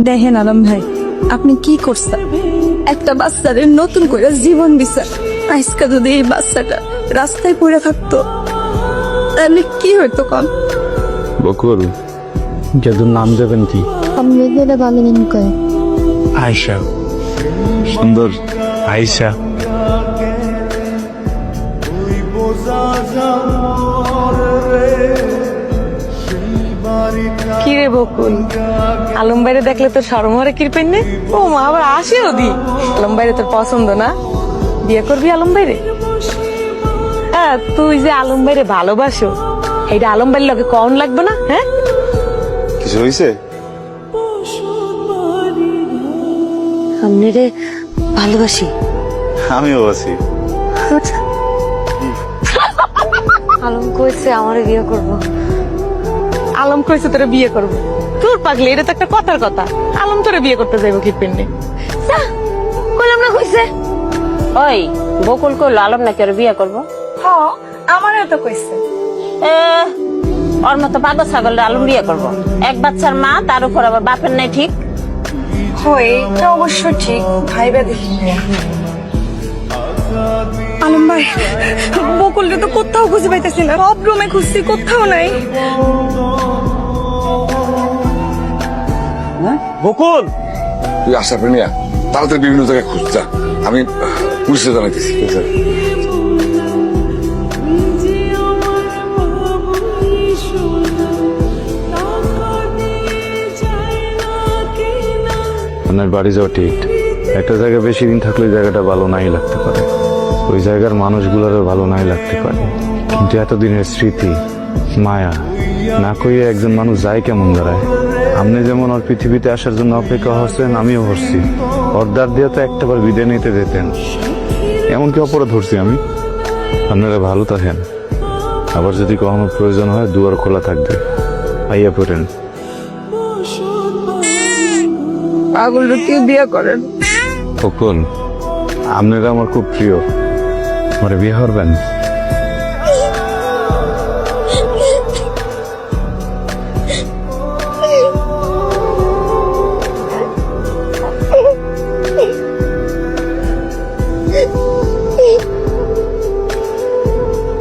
দেখেন আলম ভাই, আপনি কি করছেন? একটা বাচ্চাদের নতুন করে জীবন দিচ্ছেন। আজকে যদি এই বাচ্চাটা রাস্তায় পড়ে থাকতো তাহলে কি হইতো? কম বকুল, জাদুর নাম দেবেন কি? আমি যেটা ভালো নাম কয় আয়শা। সুন্দর আয়শা। কি রে বকুল, আলম বাইরে দেখলে তোর শরম হরে কিরপেন নে? ও মা আবার আসে ওদি। আলম বাইরে তোর পছন্দ না? বিয়ে করবি আলম বাইরে? হ্যাঁ, তুই যে আলম বাইরে ভালোবাসো, এইটা আলম বাইরের লগে কন লাগবে না? হ্যাঁ, কিছু হয়েছে? আমি রে ভালোবাসি। আমিও আছি। আলম কইছে আমারে বিয়ে করব। আলম কইছে তোরে বিয়ে করবো? তোর পাগলি, এটা তো একটা কথার কথা। আলম তোরে বিয়ে করতে যাইব কিরপেন নে? কইলাম না কইছে। ওই বকুল কইলো আলম নাকি ওর বিয়ে করব। হ্যাঁ, আমারও তো কইছে। ওর মতো পাগল ছাগল আলম বিয়ে করব। এক বাচ্চার মা, তার উপর আবার বাপের নাই ঠিক। হয়, এটা অবশ্য ঠিক। ভাইবা দেখি আলম ভাই, বকুলকে তো কোথাও খুঁজে পাইতেছি না। সব রুমে খুঁজছি, কোথাও নাই। বকুল, তুই আশা প্রেমিয়া তাড়াতাড়ি বিভিন্ন জায়গায় খুঁজছা, আমি পুলিশে জানাইতেছি। আপনার বাড়ি যাওয়া ঠিক। একটা জায়গায় বেশি দিন থাকলে ওই জায়গাটা ভালো নাই লাগতে পারে, ওই জায়গার মানুষগুলোরও ভালো নাই লাগতে পারে, কিন্তু এতদিনের স্মৃতি, মায়া না কইয়ে একজন মানুষ যায় কেমন দাঁড়ায়? আপনি যেমন ওর পৃথিবীতে আসার জন্য অপেক্ষা হচ্ছেন, আমিও হচ্ছি। ওর দ্বার দিয়ে তো একটাবার বিদায় নিতে যেতেন, এমনকি অপরাধ ধরছি আমি। আপনারা ভালো থাকেন, আবার যদি কখনো প্রয়োজন হয় দুয়ার খোলা থাকবে, আইয়া পড়েন। পাগল কি বিয়ে করেন? বকুল, আপনারা আমার খুব প্রিয়, আমার বিয়ে করবেন?